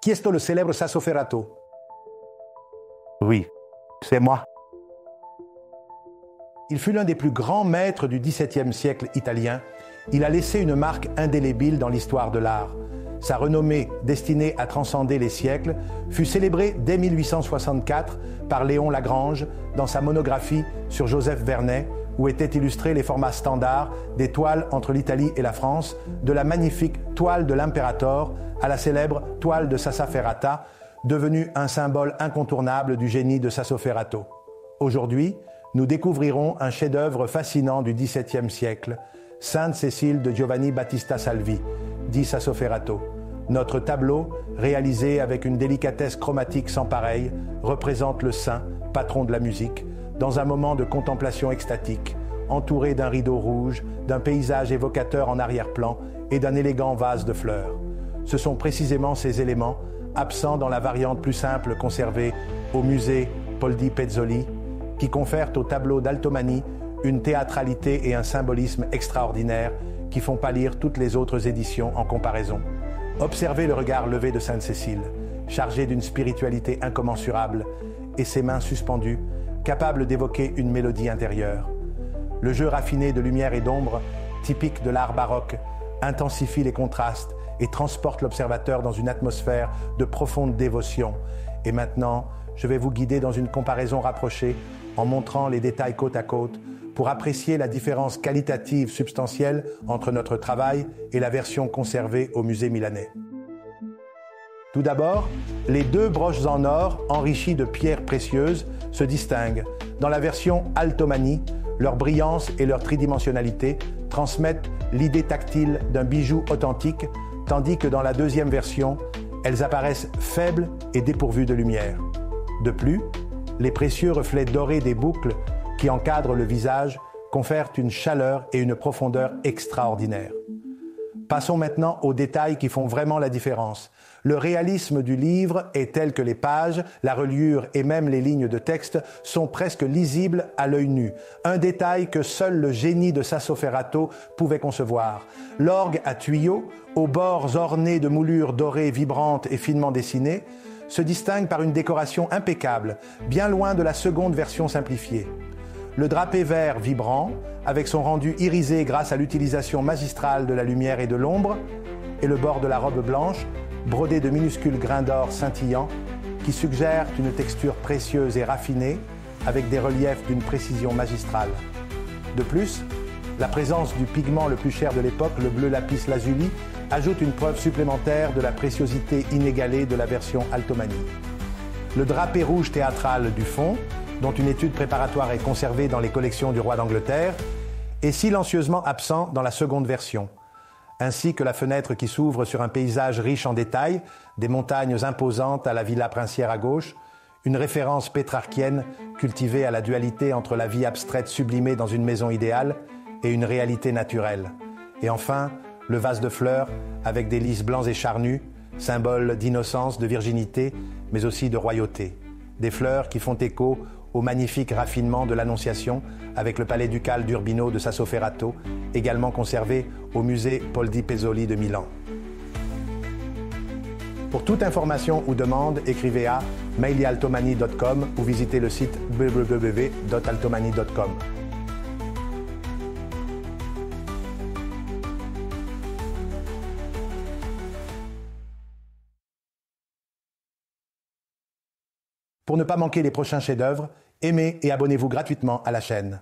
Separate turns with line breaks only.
Qui est le célèbre Sassoferrato?
Oui, c'est moi.
Il fut l'un des plus grands maîtres du XVIIe siècle italien. Il a laissé une marque indélébile dans l'histoire de l'art. Sa renommée, destinée à transcender les siècles, fut célébrée dès 1864 par Léon Lagrange dans sa monographie sur Joseph Vernet, où étaient illustrés les formats standards des toiles entre l'Italie et la France, de la magnifique toile de l'Imperator à la célèbre toile de Sassoferrata, devenue un symbole incontournable du génie de Sassoferrato. Aujourd'hui, nous découvrirons un chef-d'œuvre fascinant du XVIIe siècle, Sainte Cécile de Giovanni Battista Salvi, dit Sassoferrato. Notre tableau, réalisé avec une délicatesse chromatique sans pareille, représente le saint, patron de la musique, dans un moment de contemplation extatique, entouré d'un rideau rouge, d'un paysage évocateur en arrière-plan et d'un élégant vase de fleurs. Ce sont précisément ces éléments, absents dans la variante plus simple conservée au musée Poldi Pezzoli, qui confèrent au tableau d'Altomani une théâtralité et un symbolisme extraordinaires qui font pâlir toutes les autres éditions en comparaison. Observez le regard levé de Sainte-Cécile, chargé d'une spiritualité incommensurable, et ses mains suspendues, capables d'évoquer une mélodie intérieure. Le jeu raffiné de lumière et d'ombre, typique de l'art baroque, intensifie les contrastes et transporte l'observateur dans une atmosphère de profonde dévotion. Et maintenant, je vais vous guider dans une comparaison rapprochée en montrant les détails côte à côte pour apprécier la différence qualitative substantielle entre notre travail et la version conservée au musée milanais. Tout d'abord, les deux broches en or enrichies de pierres précieuses se distinguent. Dans la version Altomani, leur brillance et leur tridimensionnalité transmettent l'idée tactile d'un bijou authentique, tandis que dans la deuxième version, elles apparaissent faibles et dépourvues de lumière. De plus, les précieux reflets dorés des boucles qui encadrent le visage confèrent une chaleur et une profondeur extraordinaires. Passons maintenant aux détails qui font vraiment la différence. Le réalisme du livre est tel que les pages, la reliure et même les lignes de texte sont presque lisibles à l'œil nu. Un détail que seul le génie de Sassoferrato pouvait concevoir. L'orgue à tuyaux, aux bords ornés de moulures dorées vibrantes et finement dessinées, se distingue par une décoration impeccable, bien loin de la seconde version simplifiée. Le drapé vert vibrant, avec son rendu irisé grâce à l'utilisation magistrale de la lumière et de l'ombre, et le bord de la robe blanche, brodé de minuscules grains d'or scintillants, qui suggèrent une texture précieuse et raffinée, avec des reliefs d'une précision magistrale. De plus, la présence du pigment le plus cher de l'époque, le bleu lapis lazuli, ajoute une preuve supplémentaire de la préciosité inégalée de la version Altomani. Le drapé rouge théâtral du fond, dont une étude préparatoire est conservée dans les collections du roi d'Angleterre, est silencieusement absent dans la seconde version, ainsi que la fenêtre qui s'ouvre sur un paysage riche en détails, des montagnes imposantes à la villa princière à gauche, une référence pétrarchienne cultivée à la dualité entre la vie abstraite sublimée dans une maison idéale et une réalité naturelle. Et enfin, le vase de fleurs avec des lys blancs et charnus, symbole d'innocence, de virginité, mais aussi de royauté. Des fleurs qui font écho au magnifique raffinement de l'Annonciation avec le palais ducal d'Urbino de Sassoferrato, également conservé au musée Poldi Pezzoli de Milan. Pour toute information ou demande, écrivez à mailialtomani.com ou visitez le site www.altomani.com. Pour ne pas manquer les prochains chefs-d'œuvre, aimez et abonnez-vous gratuitement à la chaîne.